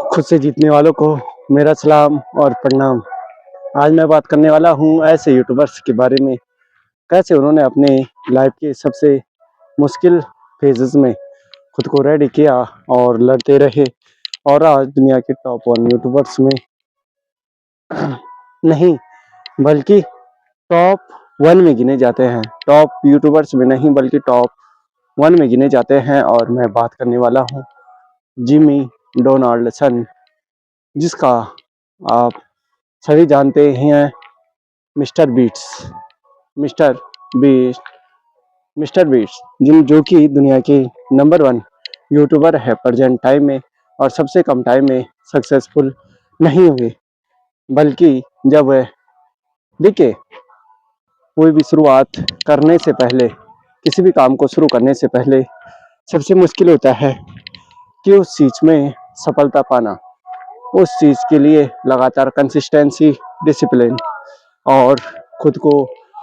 खुद से जीतने वालों को मेरा सलाम और प्रणाम। आज मैं बात करने वाला हूँ ऐसे यूट्यूबर्स के बारे में, कैसे उन्होंने अपने लाइफ के सबसे मुश्किल फेजेस में खुद को रेडी किया और लड़ते रहे और आज दुनिया के टॉप 1 यूट्यूबर्स में नहीं बल्कि टॉप 1 में गिने जाते हैं। टॉप यूट्यूबर्स में नहीं बल्कि टॉप 1 में गिने जाते हैं और मैं बात करने वाला हूँ जिमी डोनाल्डसन, जिसका आप सभी जानते हैं mister Beats mister Beast mister Beats जो कि दुनिया के नंबर 1 यूट्यूबर है प्रेजेंट टाइम में और सबसे कम टाइम में सक्सेसफुल नहीं हुए, बल्कि जब वह देखिए कोई भी शुरुआत करने से पहले, किसी भी काम को शुरू करने से पहले सबसे मुश्किल होता है कि उस चीज में सफलता पाना। उस चीज के लिए लगातार कंसिस्टेंसी, डिसिप्लिन और खुद को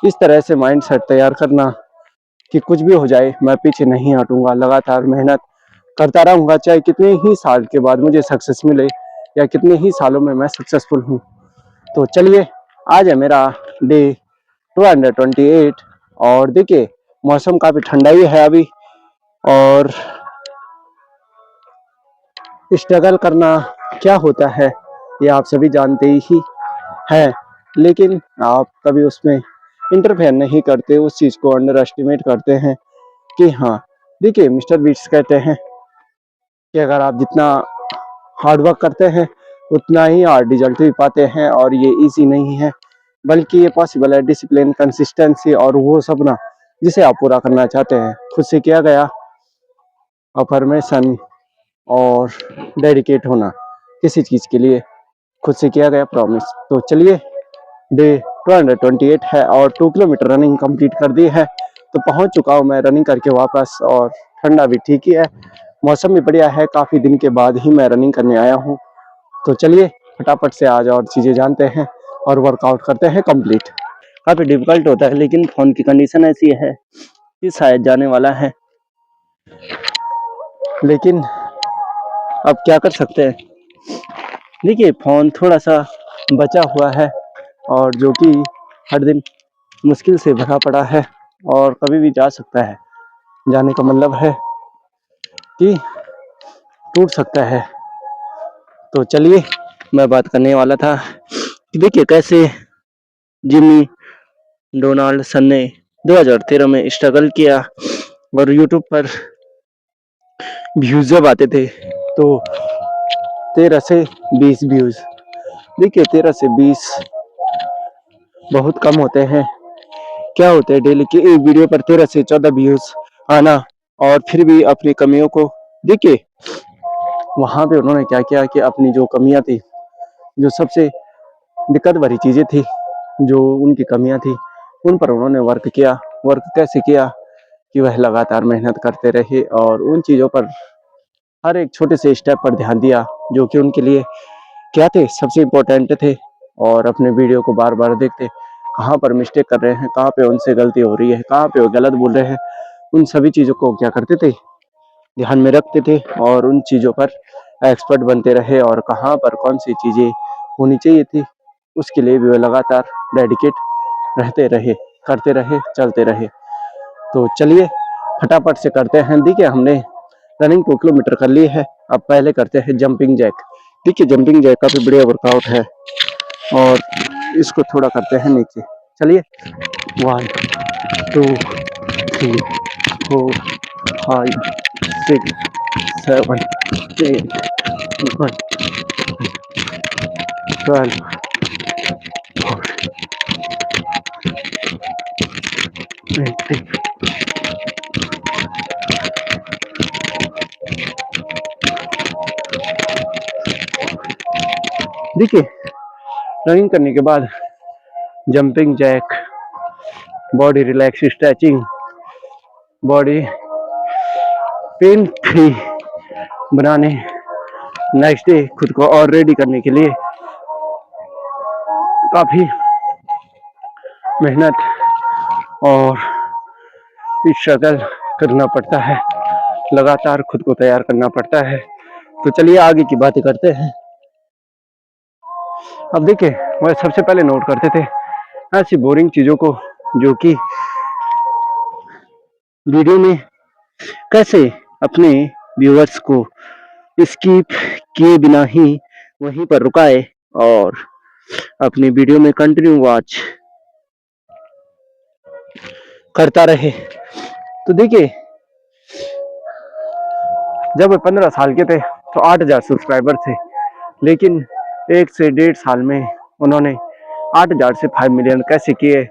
इस तरह से माइंड सेट तैयार करना कि कुछ भी हो जाए मैं पीछे नहीं हटूंगा, लगातार मेहनत करता रहूंगा, चाहे कितने ही साल के बाद मुझे सक्सेस मिले या कितने ही सालों में मैं सक्सेसफुल हूँ। तो चलिए, आज है मेरा डे 228 और देखिए मौसम काफी ठंडा ही है अभी और स्ट्रगल करना क्या होता है ये आप सभी जानते ही हैं, लेकिन आप कभी उसमें इंटरफेयर नहीं करते, उस चीज को अंडर एस्टिमेट करते हैं कि हाँ देखिए मिस्टर बीट्स कहते हैं कि अगर आप जितना हार्ड वर्क करते हैं उतना ही हार्ड रिजल्ट भी पाते हैं और ये इजी नहीं है, बल्कि ये पॉसिबल है। डिसिप्लिन, कंसिस्टेंसी और वो सपना जिसे आप पूरा करना चाहते हैं, खुद से किया गया अफर्मेशन और डेडिकेट होना किसी चीज के लिए, खुद से किया गया प्रॉमिस। तो चलिए, डे 228 है और 2 किलोमीटर रनिंग कंप्लीट कर दी है, तो पहुंच चुका हूं मैं रनिंग करके वापस और ठंडा भी ठीक ही है, मौसम भी बढ़िया है, काफी दिन के बाद ही मैं रनिंग करने आया हूं। तो चलिए फटाफट से आज और चीजें जानते हैं और वर्कआउट करते हैं कंप्लीट। काफी डिफिकल्ट होता है लेकिन फोन की कंडीशन ऐसी है कि शायद जाने वाला है, लेकिन अब क्या कर सकते हैं। देखिए फोन थोड़ा सा बचा हुआ है और जो कि हर दिन मुश्किल से भरा पड़ा है और कभी भी जा सकता है, जाने का मतलब है कि टूट सकता है। तो चलिए, मैं बात करने वाला था कि देखिए कैसे जिमी डोनाल्डसन ने 2013 में स्ट्रगल किया और यूट्यूब पर व्यूज जब आते थे तो 13 से 20 व्यूज, देखिए 13 से 20 बहुत कम होते हैं। क्या होते हैं डेली की एक वीडियो पर 13 से 14 व्यूज आना, और फिर भी अपनी कमियों को देखिए वहां पे उन्होंने क्या किया कि अपनी जो कमियां थी, जो सबसे दिक्कत भरी चीजें थी, जो उनकी कमियां थी, उन पर उन्होंने वर्क किया। वर्क कैसे किया कि वह लगातार मेहनत करते रहे और उन चीजों पर हर एक छोटे से स्टेप पर ध्यान दिया जो कि उनके लिए क्या थे, सबसे इम्पोर्टेंट थे, और अपने वीडियो को बार बार देखते, कहाँ पर मिस्टेक कर रहे हैं, कहाँ पे उनसे गलती हो रही है, कहाँ पे वो गलत बोल रहे हैं, उन सभी चीज़ों को क्या करते थे, ध्यान में रखते थे और उन चीज़ों पर एक्सपर्ट बनते रहे और कहाँ पर कौन सी चीज़ें होनी चाहिए थी उसके लिए भी वो लगातार डेडिकेट रहते रहे, करते रहे, चलते रहे। तो चलिए फटाफट से करते हैं। देखिए हमने रनिंग 2 किलोमीटर कर ली है, अब पहले करते हैं जंपिंग जैक। देखिए जंपिंग जैक काफी बढ़िया वर्कआउट है और इसको थोड़ा करते हैं नीचे। चलिए 1 2 3 4 5 6 7 8 9 12 20। देखिए रनिंग करने के बाद jumping jack, body relax stretching, body pain free बनाने, नेक्स्ट डे खुद को और रेडी करने के लिए काफी मेहनत और स्ट्रगल करना पड़ता है, लगातार खुद को तैयार करना पड़ता है तो चलिए आगे की बातें करते हैं। अब देखिए, वह सबसे पहले नोट करते थे ऐसी बोरिंग चीजों को जो कि वीडियो में कैसे अपने व्यूअर्स को स्किप किए बिना ही वहीं पर रुकाए और अपनी वीडियो में कंटिन्यू वॉच करता रहे। तो देखिए, जब वे 15 साल के थे तो 8,000 सब्सक्राइबर थे, लेकिन 1 से 1.5 साल में उन्होंने 8,000 से 5 मिलियन कैसे किए।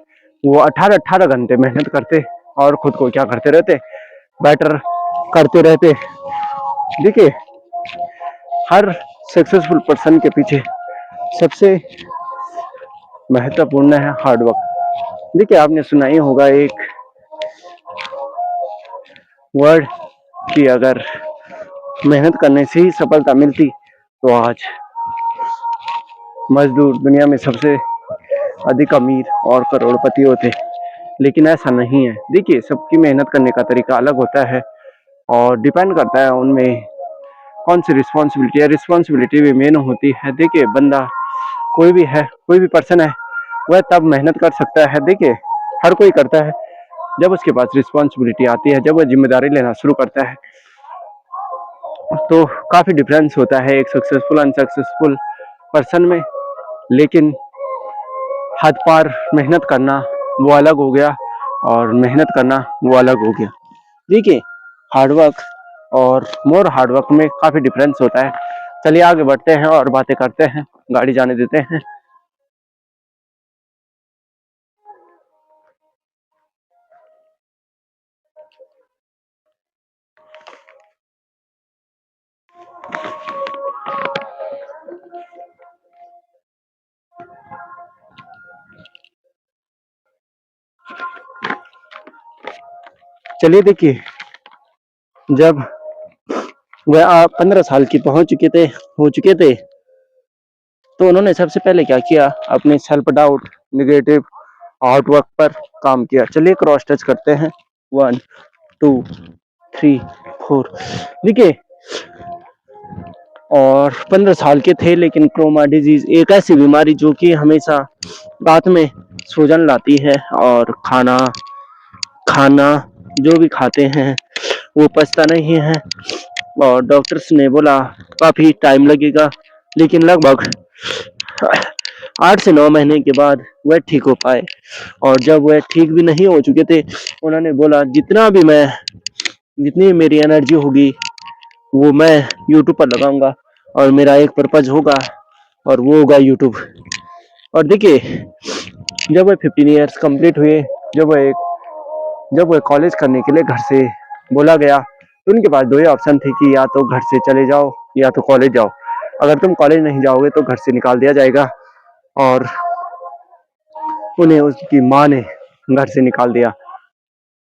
वो 18-18 घंटे मेहनत करते और खुद को क्या करते रहते, बेटर करते रहते। देखिए, हर सक्सेसफुल पर्सन के पीछे सबसे महत्वपूर्ण है हार्डवर्क। देखिए, आपने सुना ही होगा एक वर्ड कि अगर मेहनत करने से ही सफलता मिलती तो आज मजदूर दुनिया में सबसे अधिक अमीर और करोड़पति होते। लेकिन ऐसा नहीं है। देखिए, सबकी मेहनत करने का तरीका अलग होता है और डिपेंड करता है उनमें कौन सी रिस्पॉन्सिबिलिटी है। रिस्पॉन्सिबिलिटी भी मेन होती है। देखिए, बंदा कोई भी है, कोई भी पर्सन है, वह तब मेहनत कर सकता है। देखिए, हर कोई करता है जब उसके पास रिस्पॉन्सिबिलिटी आती है, जब वह जिम्मेदारी लेना शुरू करता है। तो काफी डिफरेंस होता है एक सक्सेसफुल अनसक्सेसफुल पर्सन में। लेकिन हाथ पार मेहनत करना वो अलग हो गया और मेहनत करना वो अलग हो गया। देखिए, हार्डवर्क और मोर हार्डवर्क में काफी डिफरेंस होता है। चलिए आगे बढ़ते हैं और बातें करते हैं, गाड़ी जाने देते हैं। चलिए, देखिए, जब वह 15 साल की हो चुके थे तो उन्होंने सबसे पहले क्या किया, अपने सेल्फ डाउट, निगेटिव आउटवर्क पर काम किया। चलिए क्रॉस टच करते हैं, 1 2 3 4। देखिए, और 15 साल के थे, लेकिन क्रोमा डिजीज एक ऐसी बीमारी जो कि हमेशा रात में सूजन लाती है और खाना खाना जो भी खाते हैं वो पचता नहीं है। और डॉक्टर्स ने बोला काफी टाइम लगेगा, लेकिन लगभग 8 से 9 महीने के बाद वह ठीक हो पाए। और जब वह ठीक भी नहीं हो चुके थे, उन्होंने बोला जितनी मेरी एनर्जी होगी वो मैं यूट्यूब पर लगाऊंगा और मेरा एक पर्पज होगा और वो होगा यूट्यूब। और देखिए, जब वह 15 ईयर्स कंप्लीट हुए, जब वह कॉलेज करने के लिए घर से बोला गया, तो उनके पास 2 ही ऑप्शन थे कि या तो घर से चले जाओ या तो कॉलेज जाओ। अगर तुम कॉलेज नहीं जाओगे तो घर से निकाल दिया जाएगा। और उन्हें उसकी माँ ने घर से निकाल दिया।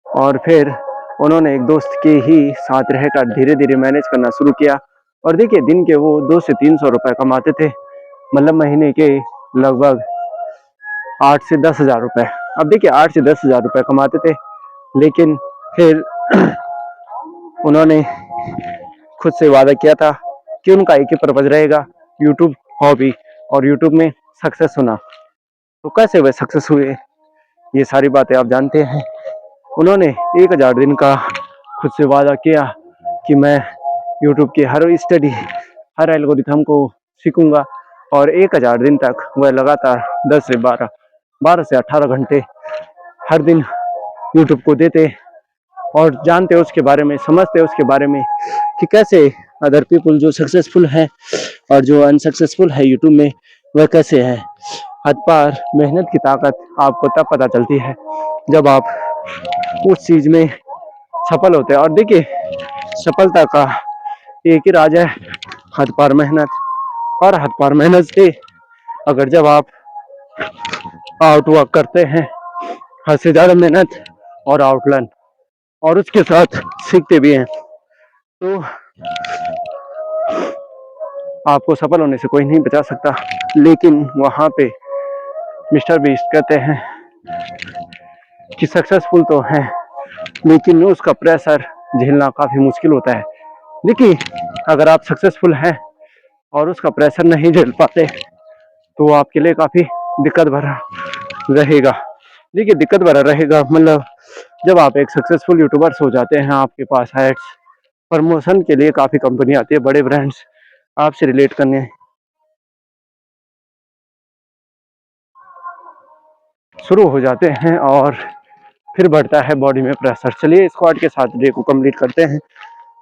और फिर उन्होंने एक दोस्त के ही साथ रहकर धीरे धीरे मैनेज करना शुरू किया। और देखिए, दिन के वो 200 से 300 रुपए कमाते थे, मतलब महीने के लगभग 8 से 10 हजार रुपए। अब देखिए, 8 से 10 हजार रुपए कमाते थे, लेकिन फिर उन्होंने खुद से वादा किया था कि उनका एक ही पर्पज रहेगा, यूट्यूब हॉबी और यूट्यूब में सक्सेस होना। तो कैसे वे सक्सेस हुए, ये सारी बातें आप जानते हैं। उन्होंने 1,000 दिन का खुद से वादा किया कि मैं यूट्यूब की हर एल्गोरिथम को सीखूंगा। और 1,000 दिन तक वह लगातार 10 से 12 से 18 घंटे हर दिन यूट्यूब को देते और जानते उसके बारे में, समझते उसके बारे में कि कैसे अदर पीपल जो सक्सेसफुल है और जो अनसक्सेसफुल है यूट्यूब में, वह कैसे है। हद पार मेहनत की ताकत आपको तब पता चलती है जब आप उस चीज में सफल होते हैं। और देखिए, सफलता का एक ही राज है, हद पार मेहनत। और हद पार मेहनत से अगर जब आप आउटवर्क करते हैं, हद से ज्यादा मेहनत और आउटलर्न, और उसके साथ सीखते भी हैं, तो आपको सफल होने से कोई नहीं बचा सकता। लेकिन वहां पे मिस्टर बीस्ट कहते हैं कि सक्सेसफुल तो है, लेकिन उसका प्रेशर झेलना काफी मुश्किल होता है। देखिए, अगर आप सक्सेसफुल हैं और उसका प्रेशर नहीं झेल पाते तो आपके लिए काफ़ी दिक्कत भरा रहेगा। देखिए दिक्कत भरा रहेगा मतलब जब आप एक सक्सेसफुल यूट्यूबर्स हो जाते हैं, आपके पास एड्स प्रमोशन के लिए काफ़ी कंपनी आती है, बड़े ब्रांड्स आपसे रिलेट करने शुरू हो जाते हैं और फिर बढ़ता है बॉडी में प्रेशर। चलिए स्क्वाट के साथ डे को कंप्लीट करते हैं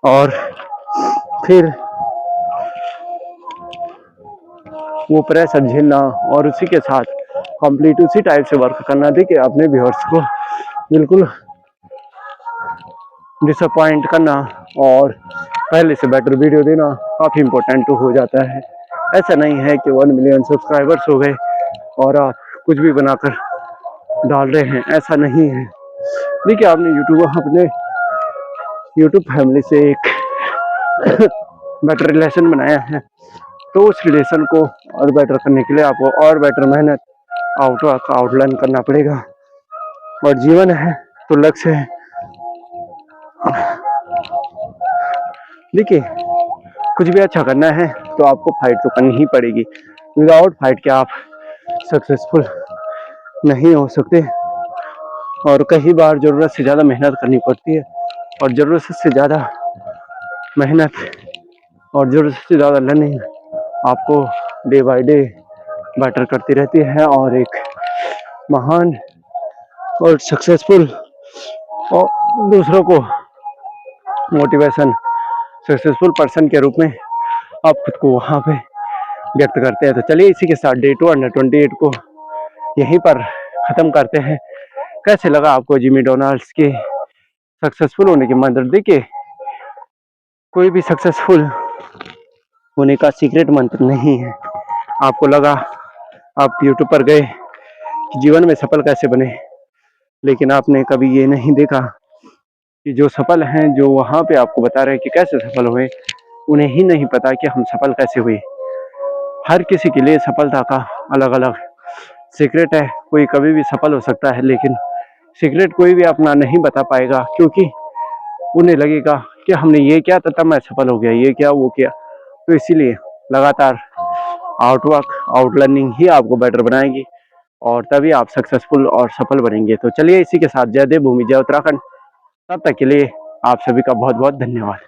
और फिर वो प्रेशर झेलना और उसी के साथ कंप्लीट उसी टाइप से वर्क करना। देखिए अपने व्यूअर्स को बिल्कुल डिसअपॉइंट करना और पहले से बेटर वीडियो देना काफ़ी इम्पोर्टेंट हो जाता है। ऐसा नहीं है कि 1 मिलियन सब्सक्राइबर्स हो गए और आप कुछ भी बनाकर डाल रहे हैं, ऐसा नहीं है। देखिए आपने अपने यूट्यूब फैमिली से एक बेटर रिलेशन बनाया है, तो उस रिलेशन को और बेटर करने के लिए आपको और बेटर मेहनत आउटलाइन करना पड़ेगा। और जीवन है तो लक्ष्य है। देखिए कुछ भी अच्छा करना है तो आपको फाइट तो करनी ही पड़ेगी। विदाउट फाइट के आप सक्सेसफुल नहीं हो सकते और कई बार ज़रूरत से ज़्यादा मेहनत करनी पड़ती है और ज़रूरत से ज़्यादा मेहनत और ज़रूरत से ज़्यादा लर्निंग आपको डे बाय डे बेटर करती रहती है और एक महान और सक्सेसफुल और दूसरों को मोटिवेशन सक्सेसफुल पर्सन के रूप में आप खुद को वहाँ पे व्यक्त करते हैं। तो चलिए इसी के साथ डे 228 को यहीं पर ख़त्म करते हैं। कैसे लगा आपको जिमी डोनाल्ड्स के सक्सेसफुल होने की मंत्र? देखिए कोई भी सक्सेसफुल होने का सीक्रेट मंत्र नहीं है। आपको लगा आप यूट्यूब पर गए कि जीवन में सफल कैसे बने, लेकिन आपने कभी ये नहीं देखा कि जो सफल हैं, जो वहाँ पे आपको बता रहे हैं कि कैसे सफल हुए, उन्हें ही नहीं पता कि हम सफल कैसे हुए। हर किसी के लिए सफलता का अलग अलग सीक्रेट है। कोई कभी भी सफल हो सकता है, लेकिन सीक्रेट कोई भी अपना नहीं बता पाएगा, क्योंकि उन्हें लगेगा कि हमने ये किया था तब मैं सफल हो गया, ये किया वो किया। तो इसीलिए लगातार आउटवर्क आउटलर्निंग ही आपको बेटर बनाएगी और तभी आप सक्सेसफुल और सफल बनेंगे। तो चलिए इसी के साथ जय देव भूमि जय उत्तराखंड। तब तक के लिए आप सभी का बहुत बहुत धन्यवाद।